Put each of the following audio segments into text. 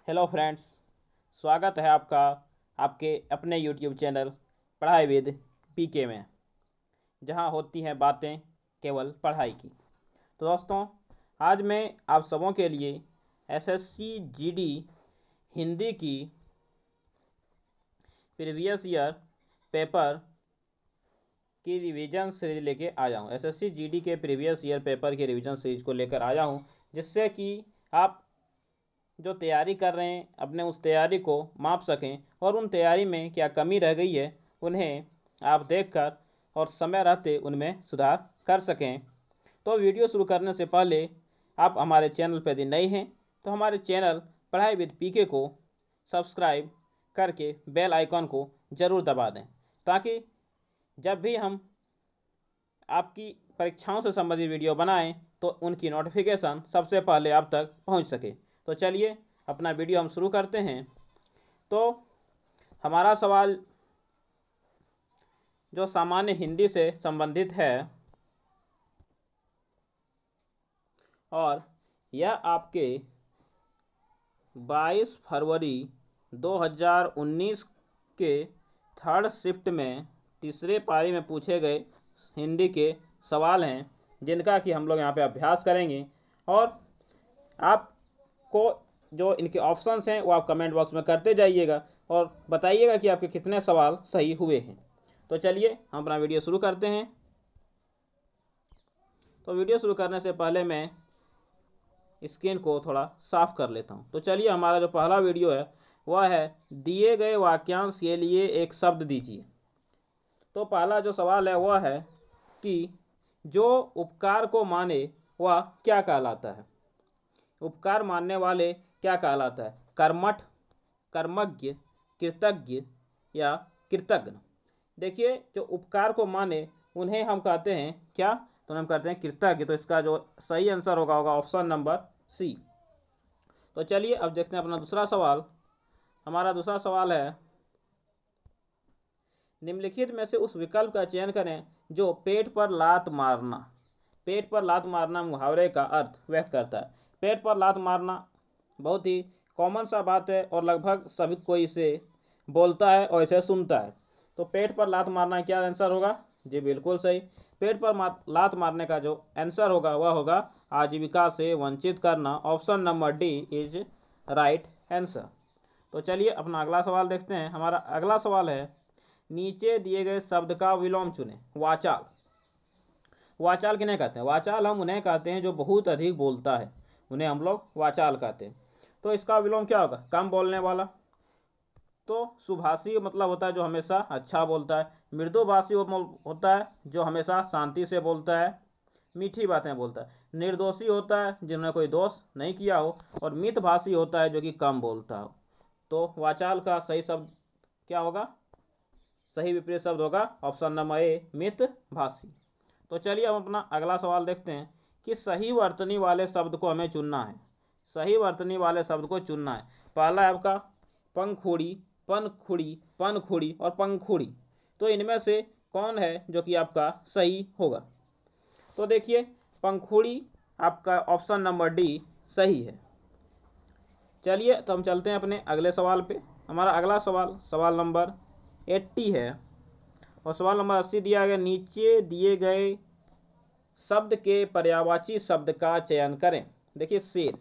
Hello friends, स्वागत है आपका आपके अपने यूट्यूब चैनल पढ़ाई विद पीके में, जहां होती हैं बातें केवल पढ़ाई की। तो दोस्तों, आज मैं आप सबों के लिए एसएससी जीडी हिंदी की प्रीवियस ईयर पेपर की रिवीजन सीरीज लेके आया हूँ। एसएससी जीडी के प्रीवियस ईयर पेपर की रिवीजन सीरीज को लेकर आया हूँ, जिससे कि आप जो तैयारी कर रहे हैं अपने उस तैयारी को माप सकें और उन तैयारी में क्या कमी रह गई है उन्हें आप देखकर और समय रहते उनमें सुधार कर सकें। तो वीडियो शुरू करने से पहले आप हमारे चैनल पर यदि नए हैं तो हमारे चैनल पढ़ाई विद पीके को सब्सक्राइब करके बेल आइकॉन को ज़रूर दबा दें, ताकि जब भी हम आपकी परीक्षाओं से संबंधित वीडियो बनाएं तो उनकी नोटिफिकेशन सबसे पहले आप तक पहुंच सके। तो चलिए अपना वीडियो हम शुरू करते हैं। तो हमारा सवाल जो सामान्य हिंदी से संबंधित है और यह आपके 22 फरवरी 2019 के थर्ड शिफ्ट में तीसरे पारी में पूछे गए हिंदी के सवाल हैं, जिनका कि हम लोग यहाँ पे अभ्यास करेंगे। और आपको जो इनके ऑप्शंस हैं वो आप कमेंट बॉक्स में करते जाइएगा और बताइएगा कि आपके कितने सवाल सही हुए हैं। तो चलिए हम अपना वीडियो शुरू करते हैं। तो वीडियो शुरू करने से पहले मैं स्क्रीन को थोड़ा साफ कर लेता हूँ। तो चलिए, हमारा जो पहला वीडियो है वह है दिए गए वाक्यांश के लिए एक शब्द दीजिए। तो पहला जो सवाल है वह है कि जो उपकार को माने वह क्या कहलाता है। उपकार मानने वाले क्या कहलाता है? कर्मठ, कर्मज्ञ, कृतज्ञ या कृतज्ञ। देखिए, जो उपकार को माने उन्हें हम कहते हैं क्या? तो हम कहते हैं कृतज्ञ। तो इसका जो सही आंसर होगा ऑप्शन नंबर सी। तो चलिए अब देखते हैं अपना दूसरा सवाल। हमारा दूसरा सवाल है, निम्नलिखित में से उस विकल्प का चयन करें जो पेट पर लात मारना। पेट पर लात मारना मुहावरे का अर्थ व्यक्त करता है। पेट पर लात मारना बहुत ही कॉमन सा बात है और लगभग सभी कोई इसे बोलता है और इसे सुनता है। तो पेट पर लात मारना क्या आंसर होगा? जी बिल्कुल सही। पेट पर लात मारने का जो आंसर होगा वह होगा आजीविका से वंचित करना। Option number D is right answer. तो चलिए अपना अगला सवाल देखते हैं। हमारा अगला सवाल है, नीचे दिए गए शब्द का विलोम चुनें। वाचाल। वाचाल किन्हें कहते हैं? वाचाल हम उन्हें कहते हैं जो बहुत अधिक बोलता है, उन्हें हम लोग वाचाल कहते हैं। तो इसका विलोम क्या होगा? कम बोलने वाला। तो सुभाषी मतलब होता है जो हमेशा अच्छा बोलता है। मृदुभाषी होता है जो हमेशा शांति से बोलता है, मीठी बातें बोलता है। निर्दोषी होता है जिन्होंने कोई दोष नहीं किया हो। और मितभाषी होता है जो कि कम बोलता हो। तो वाचाल का सही शब्द क्या होगा? सही विपरीत शब्द होगा ऑप्शन नंबर ए, मितभाषी। तो चलिए हम अपना अगला सवाल देखते हैं कि सही वर्तनी वाले शब्द को हमें चुनना है। सही वर्तनी वाले शब्द को चुनना है। पहला है आपका पंखुड़ी, पनखुड़ी, पनखुड़ी और पंखुड़ी। तो इनमें से कौन है जो कि आपका सही होगा? तो देखिए, पंखुड़ी आपका ऑप्शन नंबर डी सही है। चलिए तो हम चलते हैं अपने अगले सवाल पे। हमारा अगला सवाल नंबर 80 है और सवाल नंबर 80 दिया गया, नीचे दिए गए शब्द के पर्यायवाची शब्द का चयन करें। देखिए, शेर।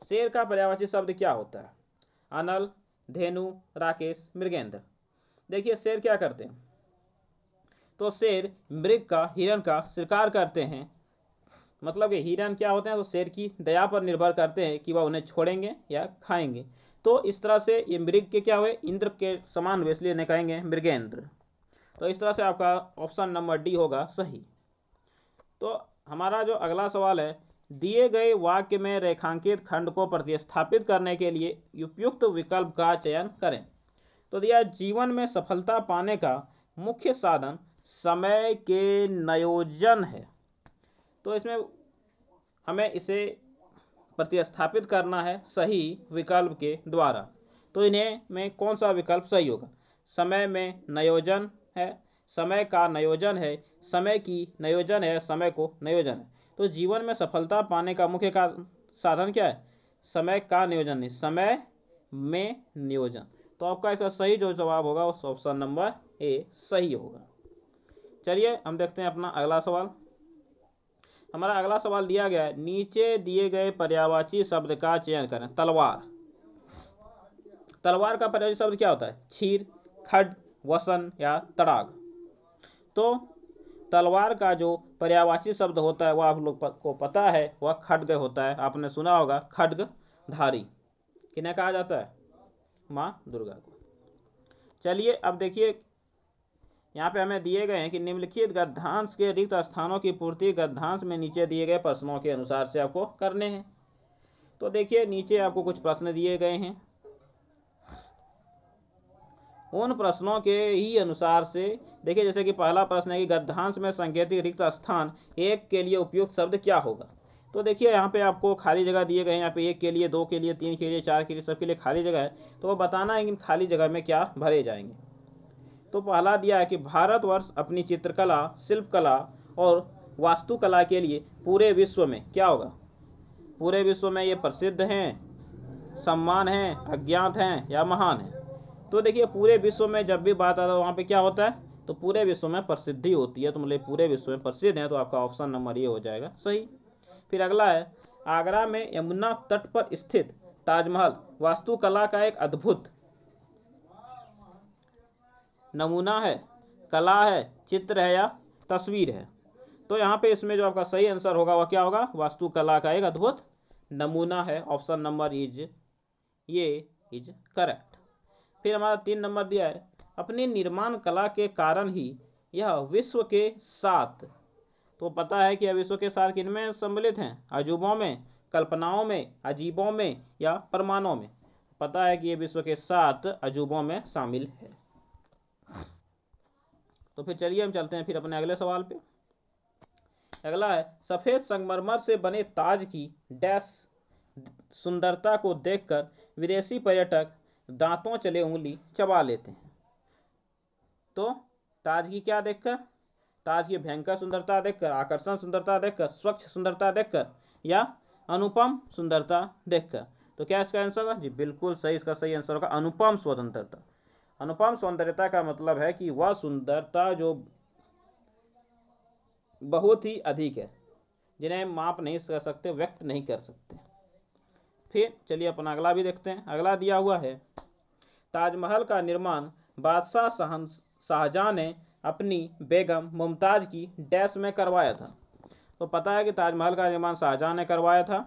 शेर का पर्यायवाची शब्द क्या होता है? अनल, धेनु, राकेश, मृगेंद्र। देखिए, शेर क्या करते हैं? तो शेर मृग का, हिरण का शिकार करते हैं। मतलब कि हिरण क्या होते हैं? तो शेर की दया पर निर्भर करते हैं कि वह उन्हें छोड़ेंगे या खाएंगे। तो इस तरह से ये मृग के क्या हुए? इंद्र के समान हुए, इसलिए इन्हें कहेंगे मृगेंद्र। तो इस तरह से आपका ऑप्शन नंबर डी होगा सही। तो हमारा जो अगला सवाल है, दिए गए वाक्य में रेखांकित खंड को प्रतिस्थापित करने के लिए उपयुक्त विकल्प का चयन करें। तो दिया, जीवन में सफलता पाने का मुख्य साधन समय के नियोजन है। तो इसमें हमें इसे प्रतिस्थापित करना है सही विकल्प के द्वारा। तो इन्हें में कौन सा विकल्प सही होगा? समय में नियोजन है, समय का नियोजन है, समय की नियोजन है, समय को नियोजन है। तो जीवन में सफलता पाने का मुख्य साधन क्या है? समय का नियोजन नहीं, समय में नियोजन। तो आपका इसका सही जो जवाब होगा उस ऑप्शन नंबर ए सही होगा। चलिए हम देखते हैं अपना अगला सवाल। हमारा अगला सवाल दिया गया है, नीचे दिए गए पर्यायवाची शब्द का चयन करें। तलवार, तलवार का पर्यायवाची शब्द क्या होता है? छीर, खड्ग, वसन या तड़ाग। तो तलवार का जो पर्यायवाची शब्द होता है वह आप लोग को पता है, वह खड्ग होता है। आपने सुना होगा खड्गधारी किन्हें कहा जाता है? माँ दुर्गा को। चलिए अब देखिए यहाँ पे हमें दिए गए हैं कि निम्नलिखित गद्यांश के रिक्त स्थानों की पूर्ति गद्यांश में नीचे दिए गए प्रश्नों के अनुसार से आपको करने हैं। तो देखिए नीचे आपको कुछ प्रश्न दिए गए हैं, उन प्रश्नों के ही अनुसार से देखिए। जैसे कि पहला प्रश्न है कि गद्यांश में सांकेतिक रिक्त स्थान एक के लिए उपयुक्त शब्द क्या होगा। तो देखिए यहाँ पे आपको खाली जगह दिए गए हैं, यहाँ पे एक के लिए, दो के लिए, तीन के लिए, चार के लिए, सबके लिए खाली जगह है। तो वो बताना है कि खाली जगह में क्या भरे जाएंगे। तो पहला दिया है कि भारतवर्ष अपनी चित्रकला, शिल्पकला और वास्तुकला के लिए पूरे विश्व में क्या होगा? पूरे विश्व में ये प्रसिद्ध हैं, सम्मान हैं, अज्ञात हैं या महान हैं। तो देखिए पूरे विश्व में जब भी बात आता है वहाँ पे क्या होता है? तो पूरे विश्व में प्रसिद्धि होती है। तो मतलब पूरे विश्व में प्रसिद्ध है, तो आपका ऑप्शन नंबर ये हो जाएगा सही। फिर अगला है, आगरा में यमुना तट पर स्थित ताजमहल वास्तुकला का एक अद्भुत नमूना है, कला है, चित्र है या तस्वीर है। तो यहाँ पे इसमें जो आपका सही आंसर होगा वह क्या होगा? वास्तुकला का एक अद्भुत नमूना है। ऑप्शन नंबर ये इज करेक्ट। फिर हमारा 3 नंबर दिया है, अपनी निर्माण कला के कारण ही यह विश्व के 7, तो पता है कि यह विश्व के 7 किनमें सम्मिलित हैं? अजूबों में, कल्पनाओं में, अजीबों में या प्रमाणों में। पता है कि यह विश्व के 7 अजूबों में शामिल है। तो फिर चलिए हम चलते हैं फिर अपने अगले सवाल पे। अगला है, सफेद संगमरमर से बने ताज की डैश सुंदरता को देखकर विदेशी पर्यटक दांतों चले उंगली चबा लेते हैं। तो ताज की क्या देखकर? ताज की भयंकर सुंदरता देखकर, आकर्षण सुंदरता देखकर, स्वच्छ सुंदरता देखकर या अनुपम सुंदरता देखकर। तो क्या इसका आंसर होगा? जी बिल्कुल सही, इसका सही आंसर होगा अनुपम स्वतंत्रता। अनुपम सौंदर्यता का मतलब है कि वह सुंदरता जो बहुत ही अधिक है, जिन्हें माप नहीं कर सकते, व्यक्त नहीं कर सकते। फिर चलिए अपना अगला भी देखते हैं। अगला दिया हुआ है, ताजमहल का निर्माण बादशाह शाहजहां ने अपनी बेगम मुमताज की डैश में करवाया था। तो पता है कि ताजमहल का निर्माण शाहजहां ने करवाया था,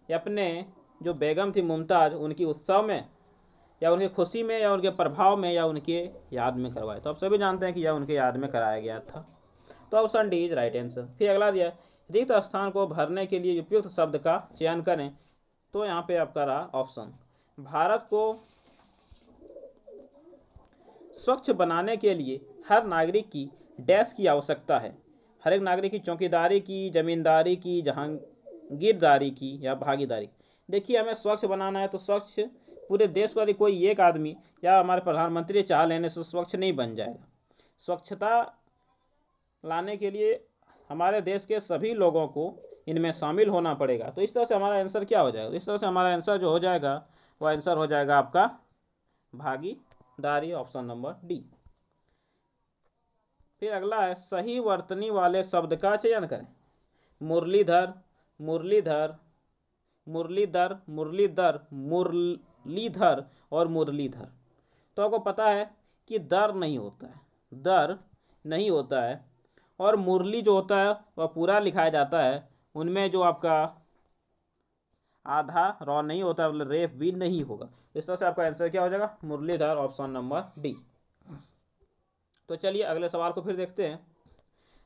अपने जो बेगम थी मुमताज उनकी उत्सव में या उनकी खुशी में या उनके प्रभाव में या उनके याद में करवाया। तो आप सभी जानते हैं कि यह उनके याद में कराया गया था। तो option D is right answer. फिर अगला दिया, रिक्त स्थान को भरने के लिए उपयुक्त शब्द का चयन करें। तो यहाँ पे आपका रहा ऑप्शन, भारत को स्वच्छ बनाने के लिए हर नागरिक की डैश की आवश्यकता है। हर एक नागरिक की चौकीदारी की, जमींदारी की, जहांगीरदारी की या भागीदारी। देखिए हमें स्वच्छ बनाना है, तो स्वच्छ पूरे देश को यदि कोई एक आदमी या हमारे प्रधानमंत्री चाह लेने से स्वच्छ नहीं बन जाएगा। स्वच्छता लाने के लिए हमारे देश के सभी लोगों को इनमें शामिल होना पड़ेगा। तो इस तरह से हमारा आंसर क्या हो जाएगा? इस तरह से हमारा आंसर जो हो जाएगा वह आंसर हो जाएगा आपका भागीदारी, ऑप्शन नंबर डी। फिर अगला है, सही वर्तनी वाले शब्द का चयन करें। मुरलीधर, मुरलीधर, मुरलीधर, मुरलीधर, मुरलीधर और मुरलीधर। तो आपको पता है कि दर नहीं होता है, दर नहीं होता है, और मुरली जो होता है वह पूरा लिखाया जाता है। उनमें जो आपका आधा रॉ नहीं होता, मतलब रेफ भी नहीं होगा। इस तरह से आपका आंसर क्या हो जाएगा? Muralidhar, option number D. तो चलिए अगले सवाल को फिर देखते हैं।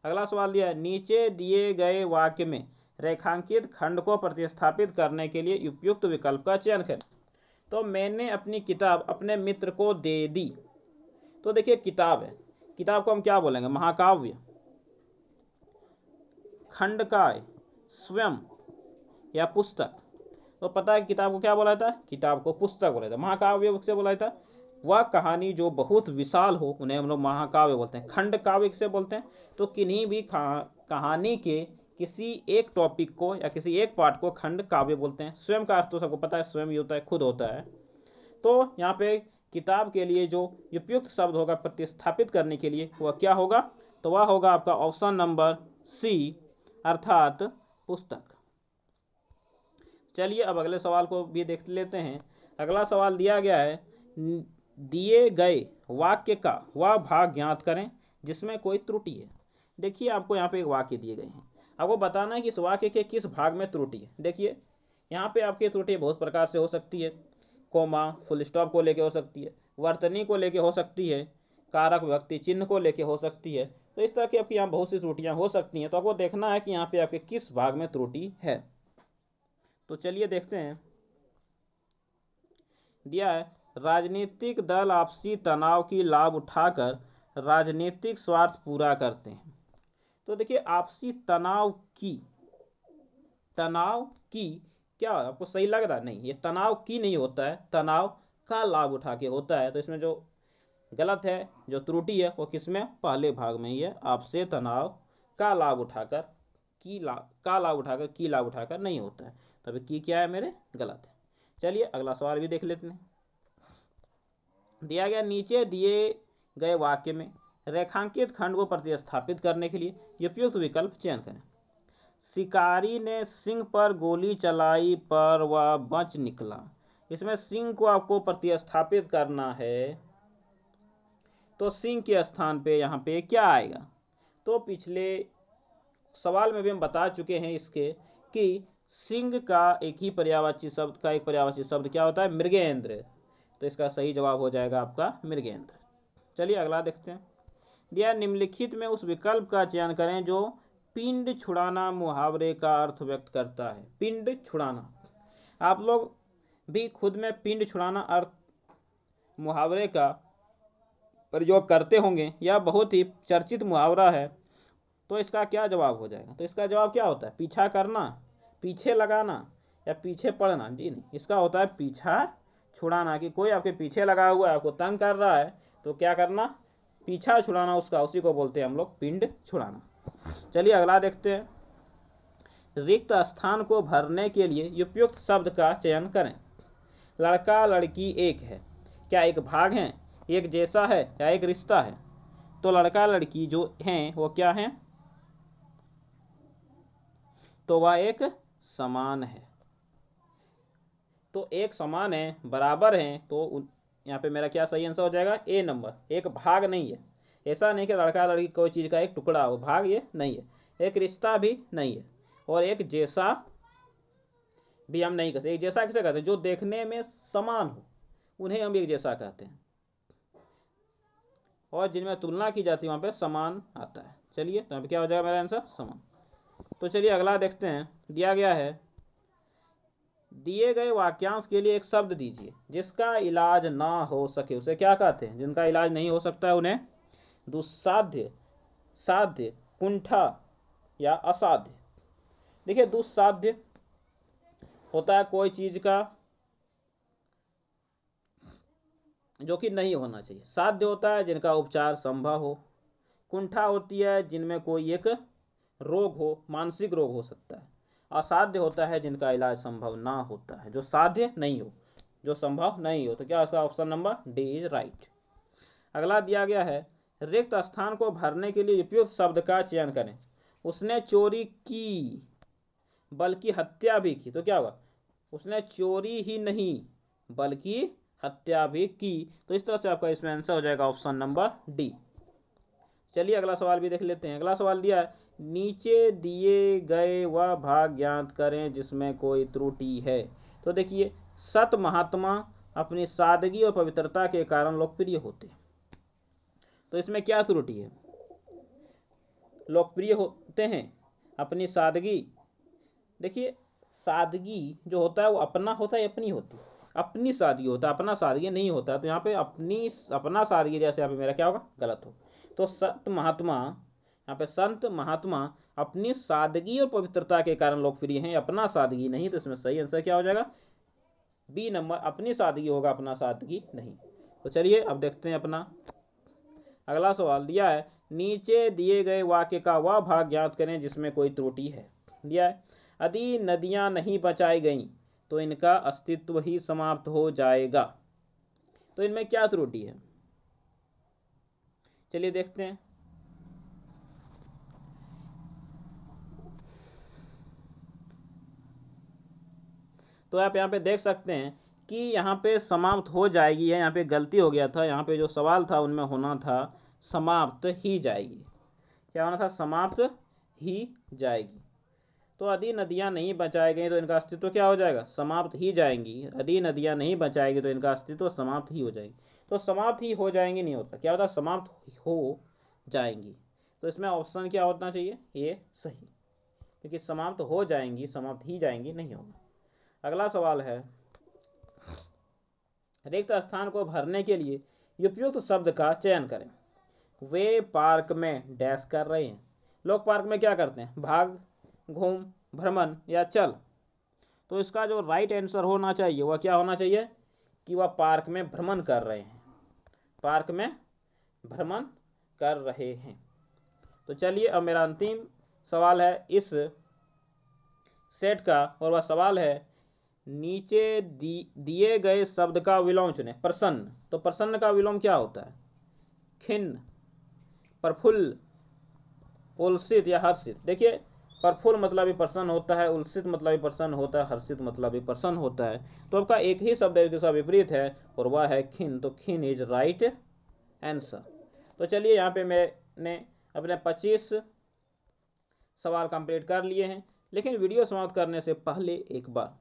अगला सवाल दिया है, नीचे दिए गए वाक्य में रेखांकित खंड को प्रतिस्थापित करने के लिए उपयुक्त विकल्प का चयन करें। तो मैंने अपनी किताब अपने मित्र को दे दी। तो देखिए किताब है, किताब को हम क्या बोलेंगे? महाकाव्य। खंड काय, स्वयं या पुस्तक। तो पता है किताब को क्या बोला था? किताब को पुस्तक बोला था। महाकाव्य किसे बोला था? वह कहानी जो बहुत विशाल हो उन्हें हम लोग महाकाव्य बोलते हैं। खंड काव्य किसे बोलते हैं? तो किन्हीं भी कहानी के किसी एक टॉपिक को या किसी एक पार्ट को खंड काव्य बोलते हैं। स्वयं का अर्थ तो सबको पता है, स्वयं ही होता है, खुद होता है। तो यहाँ पे किताब के लिए जो उपयुक्त शब्द होगा प्रतिस्थापित करने के लिए वह क्या होगा, तो वह होगा आपका ऑप्शन नंबर सी, अर्थात पुस्तक। चलिए अब अगले सवाल को भी देख लेते हैं। अगला सवाल दिया गया है, दिए गए वाक्य का वह भाग ज्ञात करें जिसमें कोई त्रुटि है। देखिए आपको यहाँ पे एक वाक्य दिए गए हैं, आपको बताना है कि इस वाक्य के किस भाग में त्रुटि है। देखिए यहाँ पे आपकी त्रुटि बहुत प्रकार से हो सकती है, कोमा फुल स्टॉप को लेके हो सकती है, वर्तनी को लेके हो सकती है, कारक विभक्ति चिन्ह को लेके हो सकती है। तो इस तरह की आपकी यहाँ बहुत सी त्रुटियां हो सकती हैं, तो आपको देखना है कि यहाँ पे आपके किस भाग में त्रुटि है। तो चलिए देखते हैं। दिया है, राजनीतिक दल आपसी तनाव की लाभ उठाकर राजनीतिक स्वार्थ पूरा करते हैं। तो देखिए आपसी तनाव की क्या आपको सही लग रहा है? नहीं, ये तनाव की नहीं होता है, तनाव का लाभ उठा के होता है। तो इसमें जो गलत है, जो त्रुटि है, वो किसमें? पहले भाग में ही है। आपसे तनाव का लाभ उठाकर की लाभ उठाकर नहीं होता है। तभी की क्या है मेरे? गलत है। चलिए अगला सवाल भी देख लेते हैं। दिया गया, नीचे दिए गए वाक्य में रेखांकित खंड को प्रतिस्थापित करने के लिए उपयुक्त विकल्प चयन करें। शिकारी ने सिंह पर गोली चलाई पर वह बच निकला। इसमें सिंह को आपको प्रतिस्थापित करना है, तो सिंह के स्थान पे यहाँ पे क्या आएगा? तो पिछले सवाल में भी हम बता चुके हैं इसके कि सिंह का एक पर्यायवाची शब्द क्या होता है? मृगेंद्र। तो इसका सही जवाब हो जाएगा आपका मृगेंद्र। चलिए अगला देखते हैं। दिया, निम्नलिखित में उस विकल्प का चयन करें जो पिंड छुड़ाना मुहावरे का अर्थ व्यक्त करता है। पिंड छुड़ाना, आप लोग भी खुद में पिंड छुड़ाना अर्थ मुहावरे का प्रयोग करते होंगे, यह बहुत ही चर्चित मुहावरा है। तो इसका क्या जवाब हो जाएगा? तो इसका जवाब क्या होता है? पीछा करना, पीछे लगाना या पीछे पड़ना? जी नहीं, इसका होता है पीछा छुड़ाना। कि कोई आपके पीछे लगा हुआ है, आपको तंग कर रहा है, तो क्या करना? पीछा छुड़ाना उसका, उसी को बोलते हैं हम लोग पिंड छुड़ाना। चलिए अगला देखते हैं। रिक्त स्थान को भरने के लिए उपयुक्त शब्द का चयन करें। लड़का लड़की एक है, क्या एक भाग है, एक जैसा है या एक रिश्ता है? तो लड़का लड़की जो हैं वो क्या हैं? तो वह एक समान है। तो एक समान है, बराबर हैं, तो यहाँ पे मेरा क्या सही आंसर हो जाएगा? ए नंबर। एक भाग नहीं है, ऐसा नहीं कि लड़का लड़की कोई चीज़ का एक टुकड़ा हो, भाग ये नहीं है। एक रिश्ता भी नहीं है, और एक जैसा भी हम नहीं कहते। एक जैसा किसे कहते हैं? जो देखने में समान हो, उन्हें हम एक जैसा कहते हैं, और जिनमें तुलना की जाती है वहाँ पे समान आता है। चलिए तो यहाँ पे क्या हो जाएगा मेरा आंसर? समान। तो चलिए अगला देखते हैं। दिया गया है, दिए गए वाक्यांश के लिए एक शब्द दीजिए जिसका इलाज ना हो सके। उसे क्या कहते हैं? जिनका इलाज नहीं हो सकता है उन्हें दुस्साध्य, साध्य, कुंठा या असाध्य। देखिए दुस्साध्य होता है कोई चीज का जो कि नहीं होना चाहिए। साध्य होता है जिनका उपचार संभव हो। कुंठा होती है जिनमें कोई एक रोग हो, मानसिक रोग हो सकता है। असाध्य होता है जिनका इलाज संभव ना होता है, जो साध्य नहीं हो, जो संभव नहीं हो। तो क्या इसका option number D is right. अगला दिया गया है, रिक्त स्थान को भरने के लिए उपयुक्त शब्द का चयन करें। उसने चोरी की बल्कि हत्या भी की। तो क्या होगा? उसने चोरी ही नहीं बल्कि हत्या भी की। तो इस तरह से आपका इसमें आंसर हो जाएगा ऑप्शन नंबर डी। चलिए अगला सवाल भी देख लेते हैं। अगला सवाल दिया है, नीचे दिए गए वह भाग ज्ञात करें जिसमें कोई त्रुटि है। तो देखिए, सत महात्मा अपनी सादगी और पवित्रता के कारण लोकप्रिय होते हैं। तो इसमें क्या त्रुटि है? लोकप्रिय होते हैं अपनी सादगी। देखिए सादगी जो होता है वो अपना होता है, अपनी होती है। अपनी सादगी होता है, अपना सादगी नहीं होता। तो यहाँ पे अपना सादगी जैसे यहाँ पे मेरा क्या होगा? गलत हो। तो संत महात्मा, यहाँ पे संत महात्मा अपनी सादगी और पवित्रता के कारण लोकप्रिय हैं, अपना सादगी नहीं। तो इसमें सही आंसर क्या हो जाएगा? बी नंबर, अपनी सादगी होगा, अपना सादगी नहीं। तो चलिए अब देखते हैं अपना अगला सवाल। दिया है, नीचे दिए गए वाक्य का वह भाग ज्ञात करें जिसमें कोई त्रुटि है। दिया है, यदि नदियां नहीं बचाई गईं तो इनका अस्तित्व ही समाप्त हो जाएगा। तो इनमें क्या त्रुटि है, चलिए देखते हैं। तो आप यहाँ पे देख सकते हैं कि यहाँ पे समाप्त हो जाएगी है, यहाँ पे गलती हो गया था। यहाँ पे जो सवाल था उनमें होना था समाप्त ही जाएगी। क्या होना था, समाप्त ही जाएगी। तो यदि नदियां नहीं बचाई गई तो इनका अस्तित्व क्या हो जाएगा, समाप्त ही जाएंगी। यदि नदियां नहीं बचाएगी तो इनका अस्तित्व समाप्त ही हो जाएगी। तो समाप्त ही हो जाएंगी नहीं होता, क्या होता, समाप्त हो जाएंगी। तो इसमें ऑप्शन क्या होना चाहिए, ये सही, क्योंकि समाप्त हो जाएंगी, समाप्त ही जाएंगी नहीं होगा। अगला सवाल है, रिक्त स्थान को भरने के लिए उपयुक्त शब्द का चयन करें। वे पार्क में डैश कर रहे हैं। लोग पार्क में क्या करते हैं, भाग, घूम, भ्रमण या चल। तो इसका जो राइट आंसर होना चाहिए वह क्या होना चाहिए कि वह पार्क में भ्रमण कर रहे हैं, पार्क में भ्रमण कर रहे हैं। तो चलिए अब मेरा अंतिम सवाल है इस सेट का, और वह सवाल है, नीचे दिए गए शब्द का विलोम चुनें। प्रसन्न, तो प्रसन्न का विलोम क्या होता है, खिन्न, प्रफुल्ल, उल्सित या हर्षित। देखिए प्रफुल्ल मतलब भी प्रसन्न होता है, उल्सित मतलब भी प्रसन्न होता है, हर्षित मतलब भी प्रसन्न होता है। तो आपका एक ही शब्द इसका विपरीत है और वह है खिन्न। तो खिन्न इज राइट आंसर। तो चलिए यहाँ पे मैंने अपने 25 सवाल कंप्लीट कर लिए हैं। लेकिन वीडियो समाप्त करने से पहले एक बार,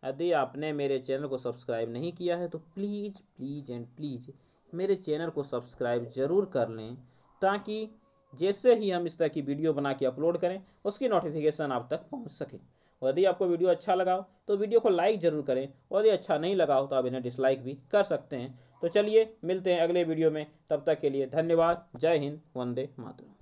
यदि आपने मेरे चैनल को सब्सक्राइब नहीं किया है तो प्लीज़ प्लीज़ एंड प्लीज़ मेरे चैनल को सब्सक्राइब ज़रूर कर लें, ताकि जैसे ही हम इस तरह की वीडियो बना के अपलोड करें उसकी नोटिफिकेशन आप तक पहुंच सके। और यदि आपको वीडियो अच्छा लगा हो तो वीडियो को लाइक ज़रूर करें, और यदि अच्छा नहीं लगा हो तो आप इन्हें डिसलाइक भी कर सकते हैं। तो चलिए मिलते हैं अगले वीडियो में, तब तक के लिए धन्यवाद। जय हिंद, वंदे मातरम।